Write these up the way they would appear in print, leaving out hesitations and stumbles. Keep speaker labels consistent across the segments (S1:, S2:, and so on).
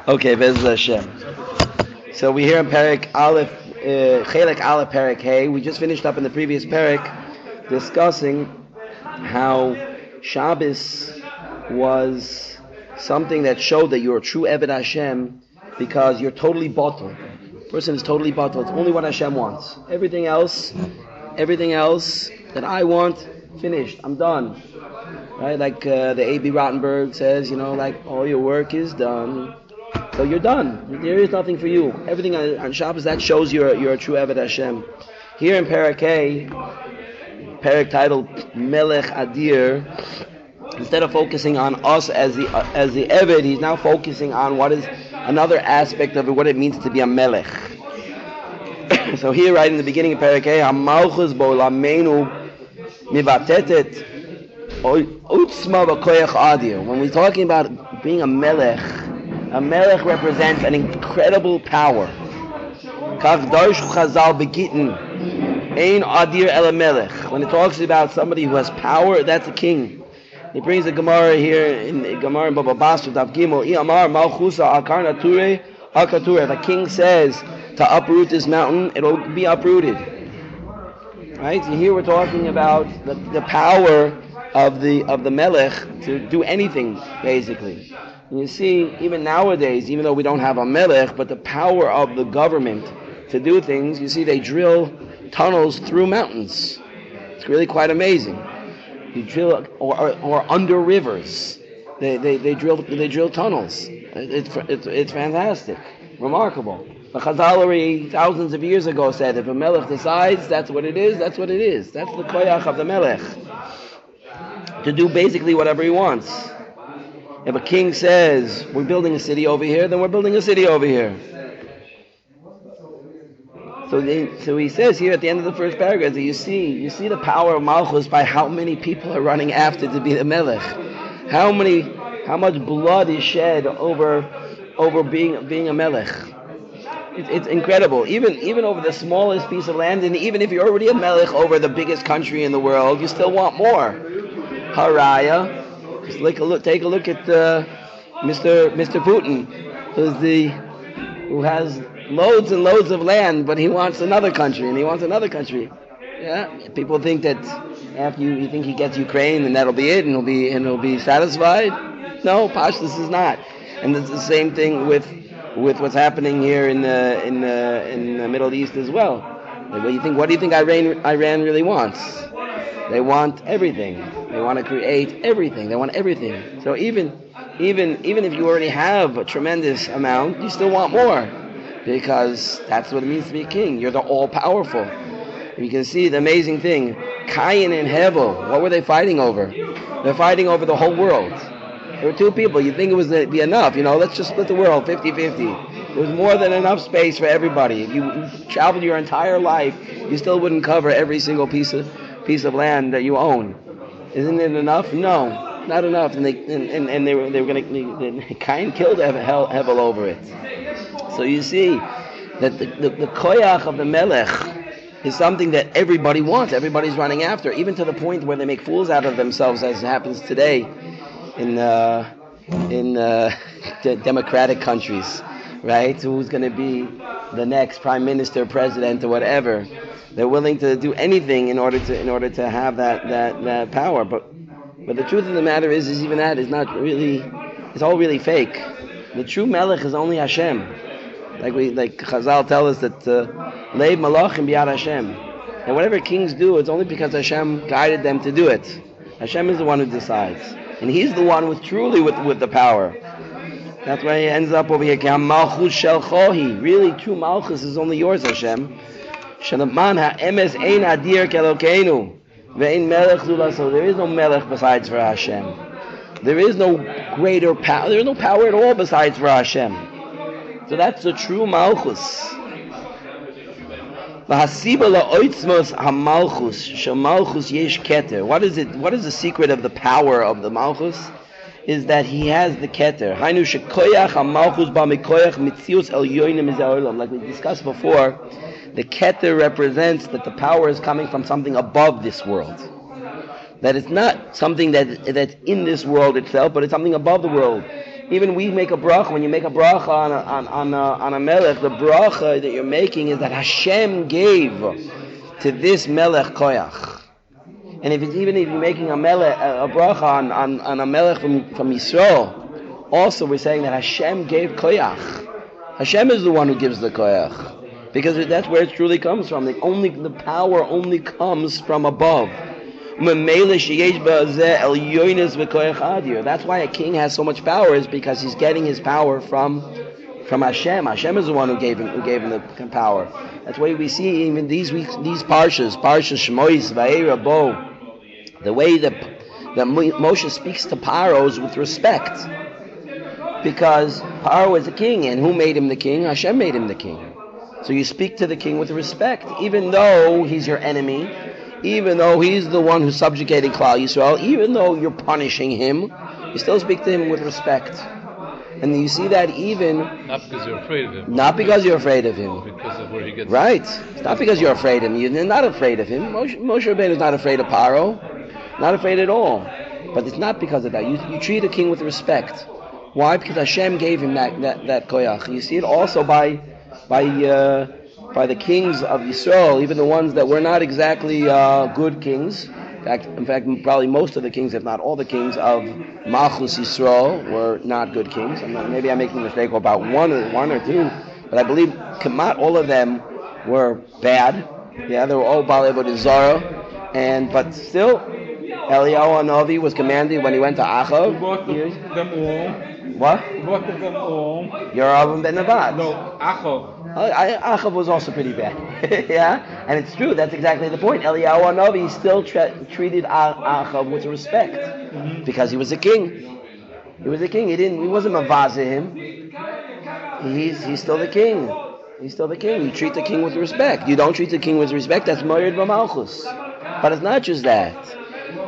S1: Okay, Bez Hashem. So we here in Perek Aleph, Chelek Aleph Perek Hey. We just finished up in the previous Perek discussing how Shabbos was something that showed that you're a true Eved Hashem because you're totally bottled. Person is totally bottled. It's only what Hashem wants. Everything else that I want, finished. I'm done. Right? Like the A.B. Rottenberg says, like all your work is done. So you're done. There is nothing for you. Everything on Shabbos, that shows you're a true Eved Hashem. Here in Perek Hey, Perek titled Melech Adir, instead of focusing on us as the Eved, he's now focusing on what is another aspect of it, what it means to be a Melech. So here, right in the beginning of Perek Hey, HaMalchus Bo'olamenu Mivatetet Utzma V'Koyach Adir. When we're talking about being a Melech represents an incredible power. Kach darshu Chazal begitin ein adir el melech. When it talks about somebody who has power, that's a king. He brings the Gemara here in Gemara in Baba Basra Daf Gimel. Amar malchusa akar nature akature. If a king says to uproot this mountain, it will be uprooted. Right? So here we're talking about the power of the melech to do anything, basically. And you see, even nowadays, even though we don't have a melech, but the power of the government to do things, you see they drill tunnels through mountains. It's really quite amazing. You drill, or under rivers, they drill tunnels. It's fantastic, remarkable. The Chazal already thousands of years ago said, if a melech decides that's what it is, that's what it is. That's the koyach of the melech, to do basically whatever he wants. If a king says, we're building a city over here, then we're building a city over here. So he says here at the end of the first paragraph that you see the power of Malchus by how many people are running after to be the Melech. How much blood is shed over being a Melech. It's incredible. Even over the smallest piece of land, and even if you're already a Melech over the biggest country in the world, you still want more. Haraya. Just take a look at Mr. Putin, who has loads and loads of land, but he wants another country, and he wants another country. Yeah, people think that after you think he gets Ukraine, and that'll be it, and he'll be satisfied. No, Pashtus is not, and it's the same thing with what's happening here in the Middle East as well. Like, what do you think Iran really wants? They want everything. They want to create everything. They want everything. So even if you already have a tremendous amount, you still want more, because that's what it means to be a king. You're the all-powerful. You can see the amazing thing. Cain and Hevel, what were they fighting over? They're fighting over the whole world. There were two people. You think it was be enough? Let's just split the world 50-50. There was more than enough space for everybody. If you traveled your entire life, you still wouldn't cover every single piece of land that you own. Isn't it enough? No, not enough. And they were going to. Cain killed Hevel over it. So you see that the koyach of the melech is something that everybody wants. Everybody's running after, even to the point where they make fools out of themselves, as happens today in democratic countries. Right? Who's going to be the next prime minister, president, or whatever? They're willing to do anything in order to have that power. But the truth of the matter is even that is not really. It's all really fake. The true Melech is only Hashem. Like Chazal tell us that Leib Malachim B'Yad Hashem. And whatever kings do, it's only because Hashem guided them to do it. Hashem is the one who decides, and He's the one with the power. That's why he ends up over here. Malchus Shel Chohi. Really, true Malchus is only yours, Hashem. Shalaman ha'emes ein adir kelokeinu ve'ein melech zulaso. There is no melech besides for Hashem. There is no greater power. There is no power at all besides for Hashem. So that's the true Malchus. V'hasiba la'oitzmos ha'malchus shemalchus yesh keter. What is it? What is the secret of the power of the Malchus? Is that he has the keter. Hainu shekoyach ha'malchus ba'mikoyach mitzius el yoinim iza'olam. Like we discussed before, the keter represents that the power is coming from something above this world. That it's not something that's in this world itself, but it's something above the world. Even we make a bracha. When you make a bracha on a melech, the bracha that you're making is that Hashem gave to this melech koyach. And if you're making a bracha on a melech from Yisrael, also we're saying that Hashem gave koyach. Hashem is the one who gives the koyach, because that's where it truly comes from. The power only comes from above. That's why a king has so much power, is because he's getting his power from Hashem. Hashem is the one who gave him the power. That's why we see even these parshas Shmois, Vayera, Bo, the way that Moshe speaks to Paro is with respect, because Paro is a king, and who made him the king? Hashem made him the king. So you speak to the king with respect, even though he's your enemy. Even though he's the one who's subjugating Klal Yisrael, even though you're punishing him, you still speak to him with respect. And you see that even...
S2: Not because you're afraid of him.
S1: Not because you're afraid of him.
S2: Because of where he gets...
S1: Right. It's not because you're afraid of him. You're not afraid of him. Moshe Rabbeinu is not afraid of Paro. Not afraid at all. But it's not because of that. You treat a king with respect. Why? Because Hashem gave him that koyach. You see it also by the kings of Yisrael, even the ones that were not exactly good kings. In fact, probably most of the kings, if not all the kings of Malchus Yisrael, were not good kings. Maybe I'm making a mistake about one or two, but I believe Kamat, all of them were bad. Yeah, they were all Baalei Avodah Zarah, but still, Eliyahu Hanavi was commanded when he went to Achav.
S3: He bought them all.
S1: What?
S3: He bought them all.
S1: Yeravam ben Nebat.
S3: No, Achav.
S1: Achav was also pretty bad. Yeah? And it's true, that's exactly the point. Eliyahu Hanavi still treated Achav with respect, because he was a king. He was a king. He wasn't mavazeh him. He's still the king. He's still the king. You treat the king with respect. You don't treat the king with respect, that's Moed B'Malchus. But it's not just that.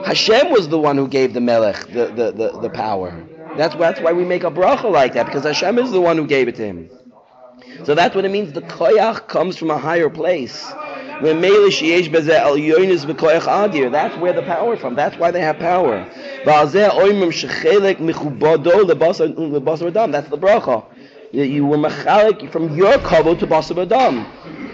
S1: Hashem was the one who gave the melech the power. That's why we make a bracha like that, because Hashem is the one who gave it to him. So that's what it means. The koyach comes from a higher place. That's where the power is from. That's why they have power. That's the bracha. You were mechalik from your kavod to basar b'dam.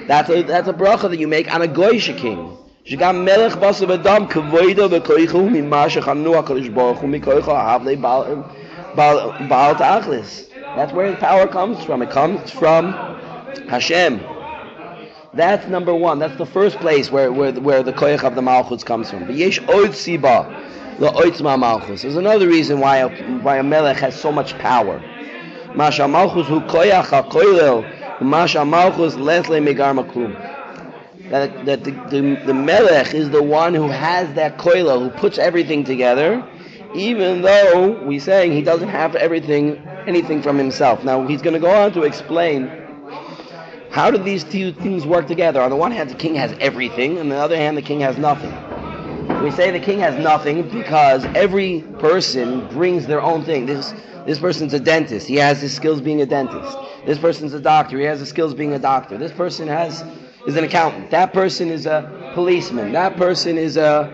S1: That's a bracha that you make on a goyish king. שגם מלך בשר ודם כבודו וכוחו ממה שחנו הקדוש ברוך הוא מכוחו אהב לבעל תכלס. That's where the power comes from. It comes from Hashem. That's number one. That's the first place where the koyach of the malchus comes from. V'yesh od siba la'otzma malchus. There's another reason why a melech has so much power. Masha malchus hu koyach ha'koilel, masha malchus lesle megar maklum. That the melech is the one who has that koila, who puts everything together, even though we're saying he doesn't have anything from himself. Now he's going to go on to explain how do these two things work together. On the one hand, the king has everything, on the other hand, the king has nothing. We say the king has nothing because every person brings their own thing. This person's a dentist. He has his skills being a dentist. This person's a doctor. He has his skills being a doctor. This person is an accountant. That person is a policeman. That person is a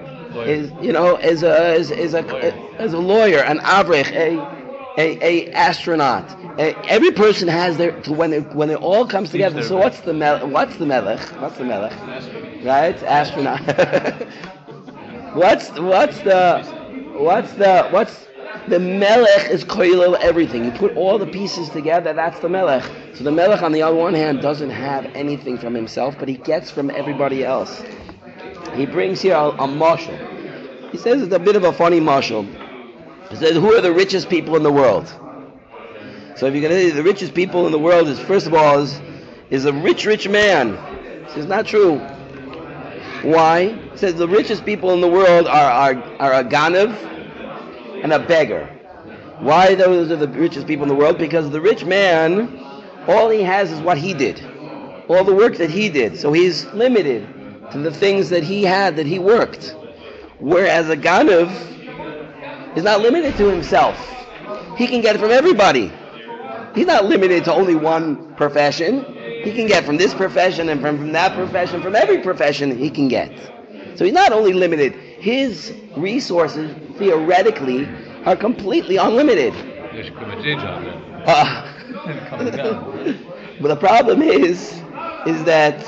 S1: lawyer, an avrech, a astronaut. Every person has their, when it all comes together. So what's the melech? Right, astronaut. what's the melech is koilel everything. You put all the pieces together, that's the melech. So the melech, on the other one hand, doesn't have anything from himself, but he gets from everybody else. He brings here a mashal. He says it's a bit of a funny mashal. He says, who are the richest people in the world? So if you're going to say the richest people in the world is, first of all, is a rich man. He says, not true. Why? He says the richest people in the world are a ganav and a beggar. Why those are the richest people in the world? Because the rich man, all he has is what he did. All the work that he did. So he's limited to the things that he had, that he worked. Whereas a ganav is not limited to himself. He can get it from everybody. He's not limited to only one profession. He can get from this profession and from that profession, from every profession he can get. So he's not only limited. His resources, theoretically, are completely unlimited.
S2: You should quit my day job then. Coming down.
S1: But the problem is that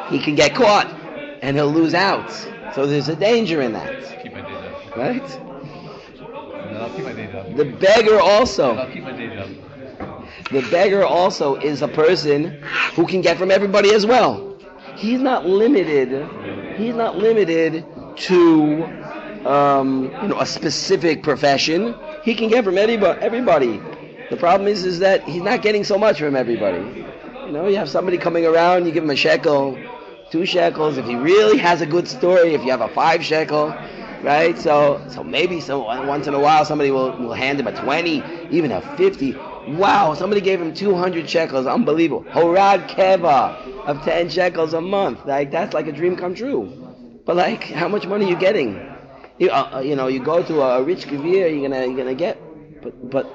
S1: he can get caught and he'll lose out. So there's a danger in that,
S2: Keep my day job.
S1: right?
S2: And then I'll keep my day job.
S1: The beggar
S2: And
S1: also.
S2: I'll keep my day job.
S1: The beggar also is a person who can get from everybody as well. He's not limited. He's not limited to a specific profession. He can get from everybody. The problem is that he's not getting so much from everybody. You have somebody coming around, you give him a shekel, 2 shekels. If he really has a good story, if you have a 5 shekel, right? So maybe once in a while somebody will hand him a 20, even a 50. Wow, somebody gave him 200 shekels. Unbelievable. Horad keva of 10 shekels a month. Like, that's like a dream come true. But like, how much money are you getting? You go to a rich kavir, you're gonna get, but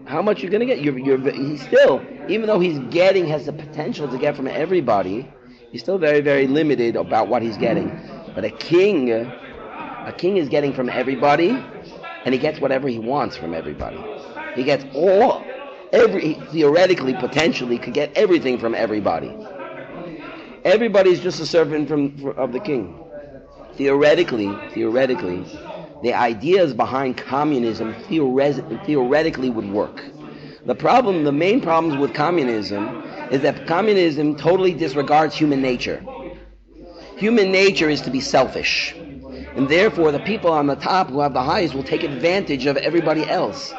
S1: how much you're gonna get? He's still, even though has the potential to get from everybody, he's still very, very limited about what he's getting. But a king is getting from everybody, and he gets whatever he wants from everybody. He gets theoretically, potentially, could get everything from everybody. Everybody's just a servant of the king. Theoretically, the ideas behind communism theoretically would work. The main problems with communism is that communism totally disregards human nature. Human nature is to be selfish. And therefore, the people on the top who have the highest will take advantage of everybody else.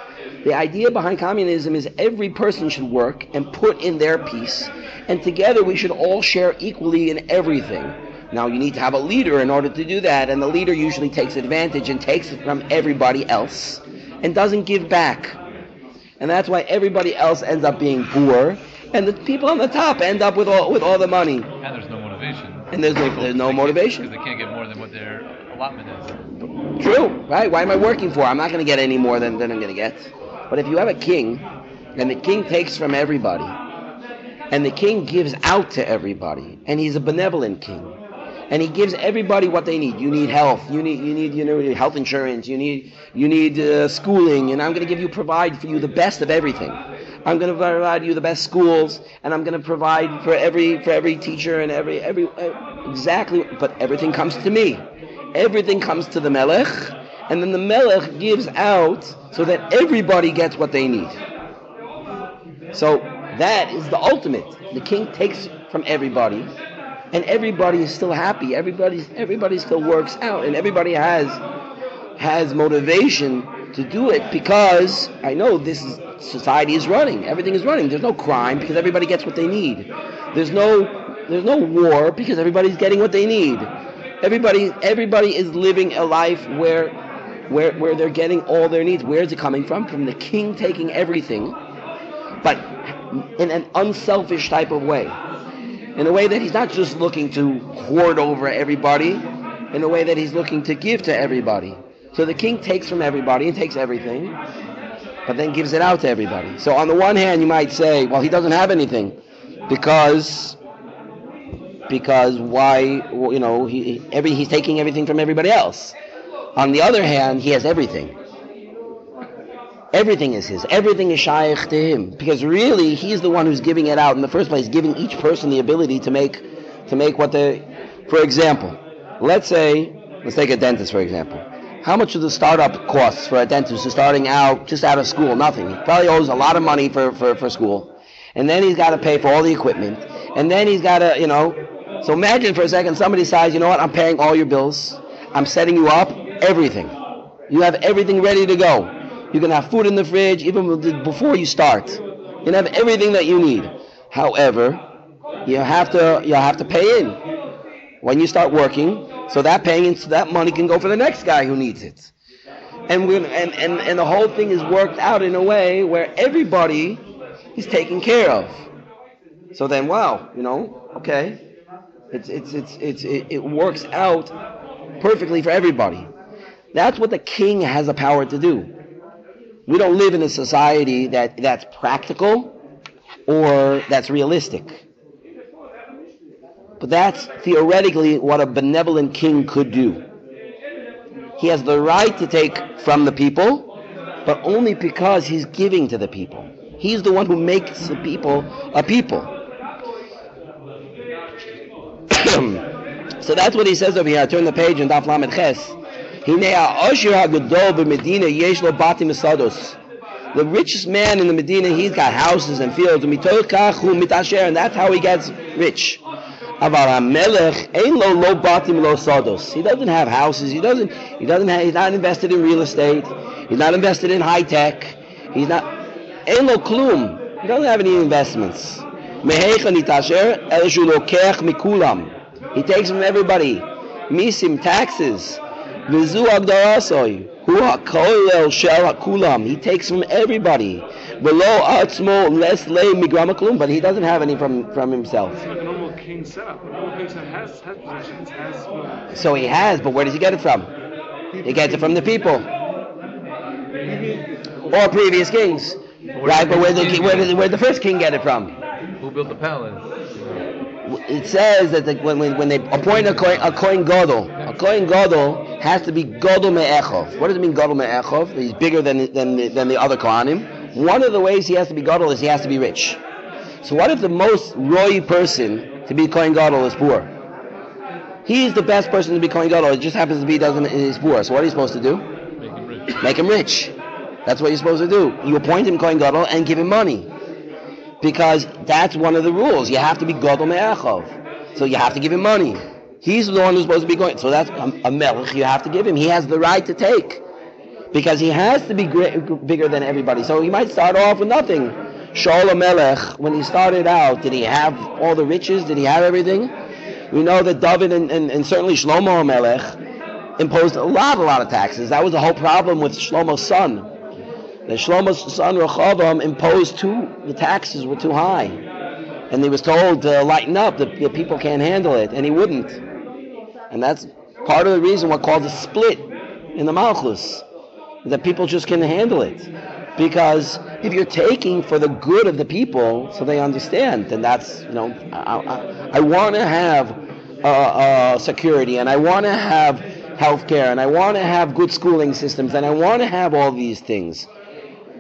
S1: The idea behind communism is every person should work and put in their piece, and together we should all share equally in everything. Now, you need to have a leader in order to do that, and the leader usually takes advantage and takes it from everybody else and doesn't give back. And that's why everybody else ends up being poor, and the people on the top end up with all the money.
S2: And there's no motivation.
S1: And there's no motivation.
S2: Because they can't get more than what their allotment is.
S1: True, right? Why am I working for? I'm not going to get any more than I'm going to get. But if you have a king, and the king takes from everybody, and the king gives out to everybody, and he's a benevolent king, and he gives everybody what they need. You need health. You need health insurance. You need schooling, and I'm going to provide for you the best of everything. I'm going to provide you the best schools, and I'm going to provide for every teacher and every exactly. But everything comes to me. Everything comes to the Melech, and then the Melech gives out so that everybody gets what they need. So that is the ultimate. The king takes from everybody. And everybody is still happy. Everybody still works out, and everybody has motivation to do it because I know society is running. Everything is running. There's no crime because everybody gets what they need. There's no war because everybody's getting what they need. Everybody is living a life where they're getting all their needs. Where is it coming from? From the king taking everything, but in an unselfish type of way. In a way that he's not just looking to hoard over everybody, in a way that he's looking to give to everybody. So the king takes from everybody and takes everything, but then gives it out to everybody. So on the one hand, you might say, well, he doesn't have anything because why? He's taking everything from everybody else. On the other hand, he has everything. Everything is his. Everything is shaykh to him. Because really, he's the one who's giving it out in the first place, giving each person the ability to make what they... For example, let's take a dentist, for example. How much do the startup costs for a dentist who's starting out, just out of school? Nothing. He probably owes a lot of money for school. And then he's got to pay for all the equipment. And then he's got to, So imagine for a second, somebody says, you know what, I'm paying all your bills. I'm setting you up, everything. You have everything ready to go. You can have food in the fridge even before you start. You can have everything that you need. However, you have to pay in when you start working, so that money can go for the next guy who needs it. And the whole thing is worked out in a way where everybody is taken care of. So then, wow, okay, it works out perfectly for everybody. That's what the king has the power to do. We don't live in a society that's practical or that's realistic. But that's theoretically what a benevolent king could do. He has the right to take from the people, but only because he's giving to the people. He's the one who makes the people a people. So that's what he says over here. I turn the page in Daf Lamed Ches. The richest man in the Medina, he's got houses and fields, and that's how he gets rich. He doesn't have houses. He's not invested in real estate. He's not invested in high tech. He doesn't have any investments. He takes from everybody. Misim, taxes. He takes from everybody. But he doesn't have any from himself.
S3: It's like a normal king setup. A normal king has possessions, has...
S1: So he has, but where does he get it from? He gets it from the people. Or previous kings. Right, but where did the first king get it from?
S2: Who built the palace?
S1: It says that when they appoint a kohen gadol, a kohen gadol has to be gadol me'echov. What does it mean, gadol me'echov? He's bigger than the other kohanim. One of the ways he has to be gadol is he has to be rich. So what if the most roy person to be kohen gadol is poor? He's the best person to be kohen gadol. It just happens to be he's poor. So what are you supposed to do?
S2: Make him rich.
S1: Make him rich. That's what you're supposed to do. You appoint him kohen gadol and give him money. Because that's one of the rules. You have to be gadol me'echov. So you have to give him money. He's the one who's supposed to be going. So that's a melech you have to give him. He has the right to take. Because he has to be bigger than everybody. So he might start off with nothing. Shaul HaMelech, when he started out, did he have all the riches? Did he have everything? We know that David and certainly Shlomo HaMelech imposed a lot of taxes. That was the whole problem with Shlomo's son. That Shlomo's son Rehoboam imposed the taxes were too high. And he was told to lighten up, the people can't handle it, and he wouldn't. And that's part of the reason what called a split in the Malchus, that people just can't handle it. Because if you're taking for the good of the people, so they understand, then that's, I want to have security, and I want to have healthcare, and I want to have good schooling systems, and I want to have all these things.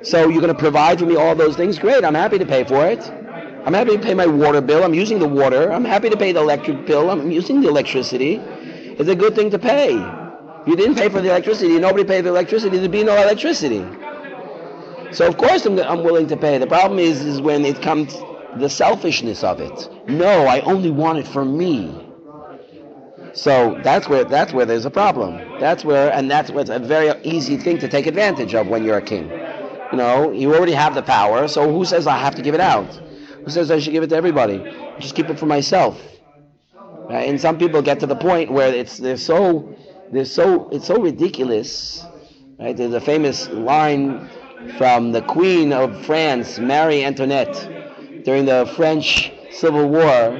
S1: So you're going to provide for me all those things? Great, I'm happy to pay for it. I'm happy to pay my water bill. I'm using the water. I'm happy to pay the electric bill. I'm using the electricity. It's a good thing to pay. You didn't pay for the electricity. Nobody paid for the electricity. There'd be no electricity. So of course I'm willing to pay. The problem is when it comes to the selfishness of it. No, I only want it for me. So that's where there's a problem. That's what's a very easy thing to take advantage of when you're a king. You already have the power, so who says I have to give it out? Who says I should give it to everybody? Just keep it for myself. Right? And some people get to the point where it's so ridiculous. Right? There's a famous line from the Queen of France, Marie Antoinette, during the French Civil War,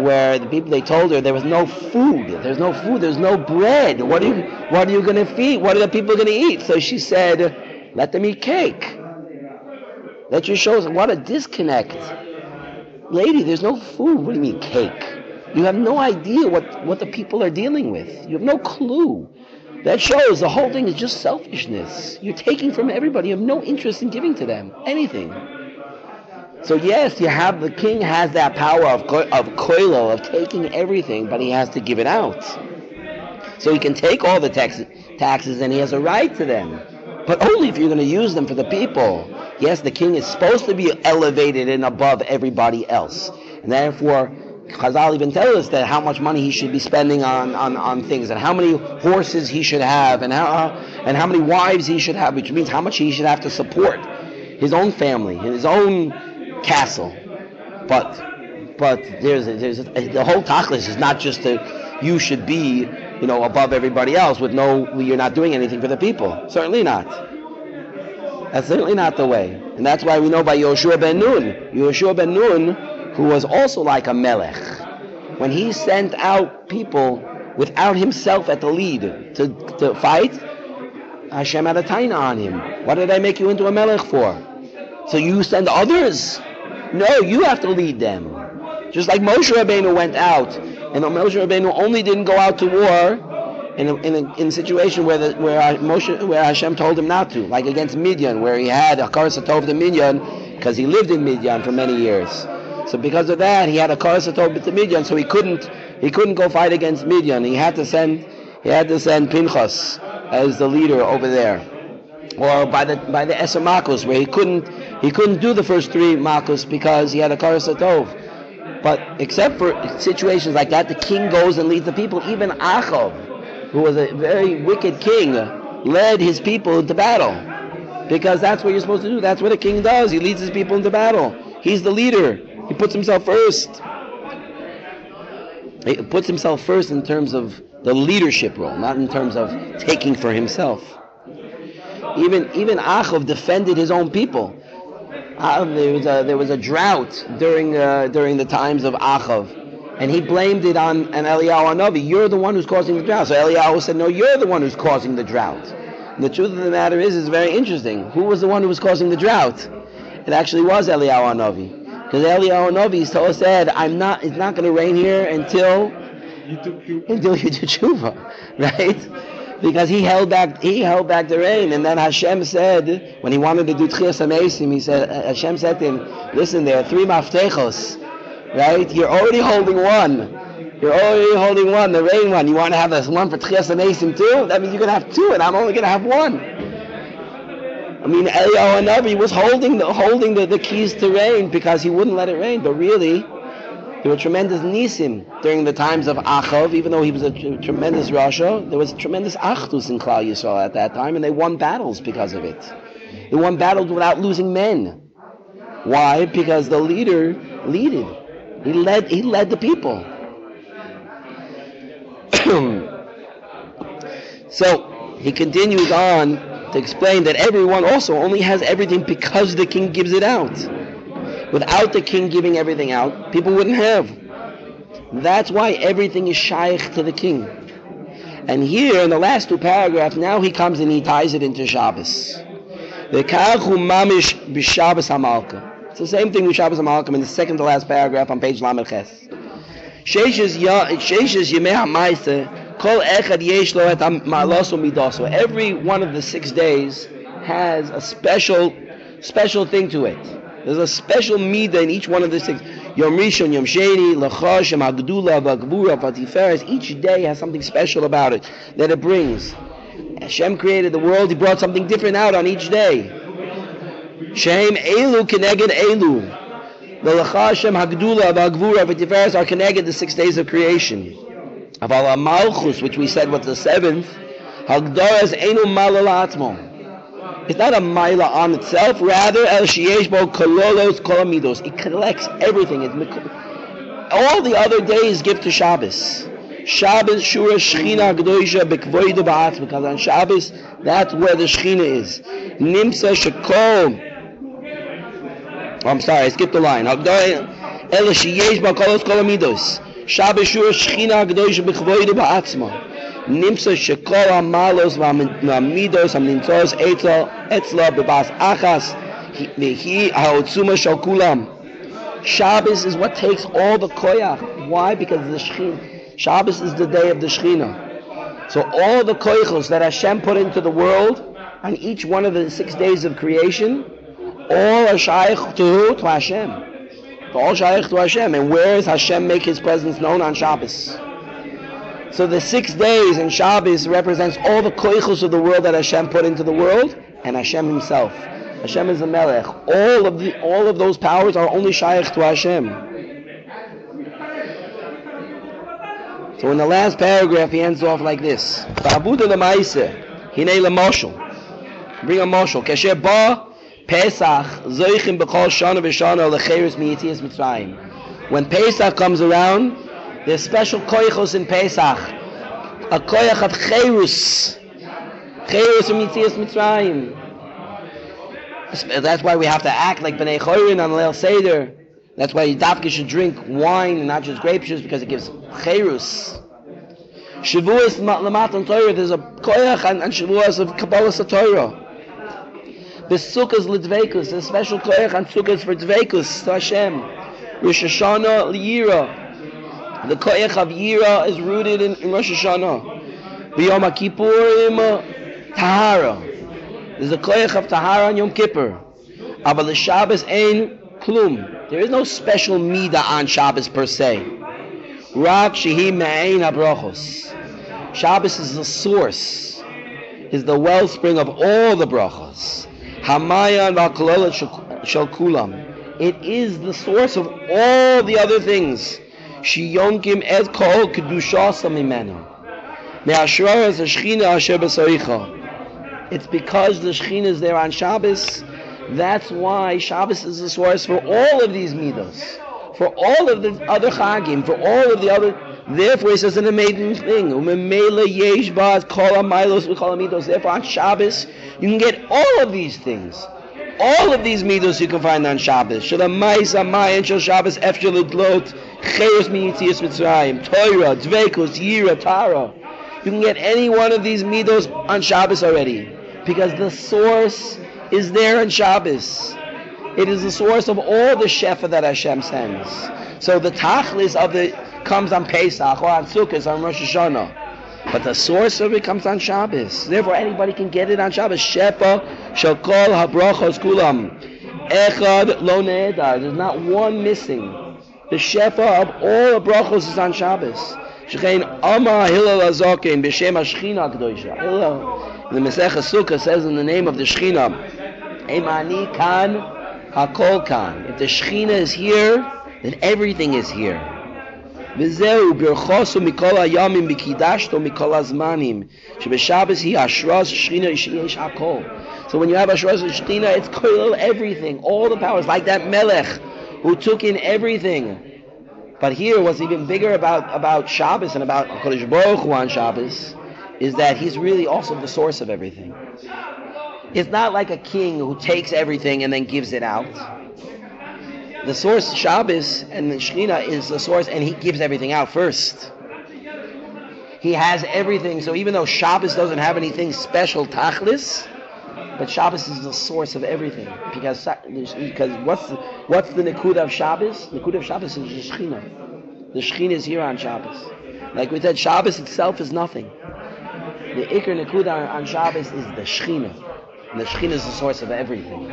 S1: where the people, they told her there was no food. There's no food. There's no bread. What are you going to feed? What are the people going to eat? So she said, let them eat cake. That just shows what a disconnect. Lady, there's no food. What do you mean cake? You have no idea what the people are dealing with. You have no clue. That shows the whole thing is just selfishness. You're taking from everybody. You have no interest in giving to them anything. So yes, the king has that power of koilo, of taking everything, but he has to give it out. So he can take all the taxes and he has a right to them. But only if you're going to use them for the people. Yes, the king is supposed to be elevated and above everybody else. And therefore, Chazal even tells us that how much money he should be spending on things, and how many horses he should have, and how many wives he should have, which means how much he should have to support his own family, his own castle. But there's the whole tachlis is not just that you should be above everybody else you're not doing anything for the people. Certainly not. That's certainly not the way. And that's why we know by Yoshua ben Nun, who was also like a melech, when he sent out people without himself at the lead to fight, Hashem had a taina on him. What did I make you into a melech for? So you send others? No, you have to lead them. Just like Moshe Rabbeinu went out, and Moshe Rabbeinu only didn't go out to war in a situation where Hashem told him not to, like against Midian, where he had a Karas Tov to Midian because he lived in Midian for many years. So because of that, he had a Karas Tov to Midian, so he couldn't go fight against Midian. He had to send Pinchas as the leader over there. Or by the Eser Makos, where he couldn't do the first 3 Makos because he had a Karas Tov. But except for situations like that, the king goes and leads the people. Even Achav, who was a very wicked king, led his people into battle. Because that's what you're supposed to do. That's what a king does. He leads his people into battle. He's the leader. He puts himself first. He puts himself first in terms of the leadership role, not in terms of taking for himself. Even Achav defended his own people. There was a drought during the times of Achav, and he blamed it on Eliyahu Hanavi. You're the one who's causing the drought. So Eliyahu said, no, you're the one who's causing the drought. And the truth of the matter is very interesting. Who was the one who was causing the drought? It actually was Eliyahu Hanavi. Because Eliyahu Hanavi said, it's not going to rain here until you do tshuva, right? Because he held back the rain, and then Hashem said, when he wanted to do Tchias HaMeisim, Hashem said to him, listen, there are 3 maftechos, right? You're already holding one. The rain one. You want to have this one for Tchias HaMeisim too? That means you're going to have 2, and I'm only going to have 1. I mean, Eliyahu Hanavi was holding the keys to rain because he wouldn't let it rain, but really, there were tremendous nisim during the times of Achav, even though he was a tremendous Rasha. There was tremendous achdus in Klal Yisrael at that time, and they won battles because of it. They won battles without losing men. Why? Because the leader leaded. He led the people. So he continues on to explain that everyone also only has everything because the king gives it out. Without the king giving everything out, people wouldn't have. That's why everything is shaykh to the king. And here, in the last 2 paragraphs, now he comes and he ties it into Shabbos. It's the same thing with Shabbos HaMalkam in the second to last paragraph on page Lamed Ches. Every one of the 6 days has a special thing to it. There's a special midah in each one of the 6. Yom Rishon, Yom Sheni, Lecha, Shem HaGdula, V'Gvura, V'Tiferes. Each day has something special about it that it brings. Hashem created the world. He brought something different out on each day. Shem Elu Keneged Elu. The Lecha, Shem HaGdula, V'Gvura, V'Tiferes are Keneged the 6 days of creation. Aval HaMalchus, which we said was the 7th, Hagdaras Einu Malal Atzmo. It's not a maila on itself, rather el sheyesh bo kololos kolamidos. It collects everything. All the other days give to Shabbos. Shabbos shura shchina gdoisha bekvoidu ba'atz, because on Shabbos that's where the shchina is. Nimsa shekol. I'm sorry, I skipped the line. El sheyesh bo kololos kolamidos. Shabbos shura shchina gdoisha bekvoidu ba'atzma. Nimsa shekol hamalos v'amidos hamnintzos etzla bebas achas he haotzuma shel kulam. Shabbos is what takes all the koyach. Why? Because the Shechina. Shabbos is the day of the Shechina. So all the koyachos that Hashem put into the world on each one of the 6 days of creation, all are shaykh to Hashem. All shaykh to Hashem. And where does Hashem make His presence known? On Shabbos. So the 6 days in Shabbos represents all the koichos of the world that Hashem put into the world, and Hashem Himself. Hashem is the Melech. All of those powers are only shaykh to Hashem. So in the last paragraph, he ends off like this: Ba'abuda l'maiseh, hinei l'moshel. Bring a moshel. Kasher ba Pesach zoichim b'chol shana v'shana lecheres miyitzias Mitzrayim. When Pesach comes around, there's special koichos in Pesach. A koich of cherus. Cherus from Yitzias Mitzrayim. That's why we have to act like Bnei Chorin on Leil Seder. That's why Dafka should drink wine and not just grape juice, because it gives cherus. Shavuos Lamatan Torah, there's a koich and Shavuos of Kabbalah Torah. The Sukkahs L'Dveikus, there's a special koich and Sukkahs for Dveikus to Hashem. Rosh Hashanah L'Yira. The koich of Yira is rooted in Rosh Hashanah. Yom Kippurim, Tahara. There's a koyach of Tahara on Yom Kippur. Aber the Shabbos ain't klum. There is no special midah on Shabbos per se. Rak shehi me'ain habrachos. Shabbos is the source, is the wellspring of all the brachos. Hamayan v'akololet shel kulam. It is the source of all the other things. Shiyonkim et kol kedushasa mimenu. Me'ashrar es hashchina asher b'saricha. It's because the Shekhinah is there on Shabbos. That's why Shabbos is the source for all of these midos, for all of the other chagim, for all of the other. Therefore, he says an amazing thing. Therefore, on Shabbos, you can get all of these things. All of these midos you can find on Shabbos. Torah, dveikus, yira, tara. You can get any one of these midos on Shabbos already. Because the source is there on Shabbos. It is the source of all the shefa that Hashem sends. So the tachlis of it comes on Pesach or on Sukkot, on Rosh Hashanah. But the source of it comes on Shabbos. Therefore anybody can get it on Shabbos. Shefa shel kol habrachos kulam. Echad lo ne'edar. There's not one missing. The shefa of all the brachos is on Shabbos. Shechein Ama Hillel Azokin b'shem hashchina kedosha. Hillel. The Masechah Sukkah says in the name of the Shechina, Emani kan, hakol kan. If the Shechina is here, then everything is here. V'zeu birchosu mikol hayamim b'kidashto mikol hazmanim. Shebeshabbos hi ashras Shechina yesh hakol. So when you have ashras Shechina, it's koilel everything, all the powers, like that Melech who took in everything. But here, what's even bigger about Shabbos and about Kodesh Baruch Hu on Shabbos is that he's really also the source of everything. It's not like a king who takes everything and then gives it out. The source, Shabbos, and the Shekhinah is the source, and he gives everything out first. He has everything, so even though Shabbos doesn't have anything special, tachlis, but Shabbos is the source of everything. Because what's the Nikud of Shabbos? The Nikud of Shabbos is the Shekhinah. The Shekhinah is here on Shabbos. Like we said, Shabbos itself is nothing. The Iker Nekuda on Shabbos is the Shekhinah. And the Shekhinah is the source of everything.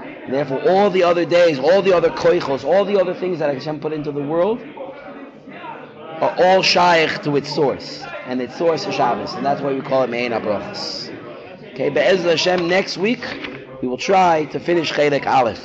S1: And therefore, all the other days, all the other koichos, all the other things that Hashem put into the world are all shaykh to its source. And its source is Shabbos. And that's why we call it Me'ein HaBrachos. Okay, Be'ezra Hashem, next week, we will try to finish Chelek Aleph.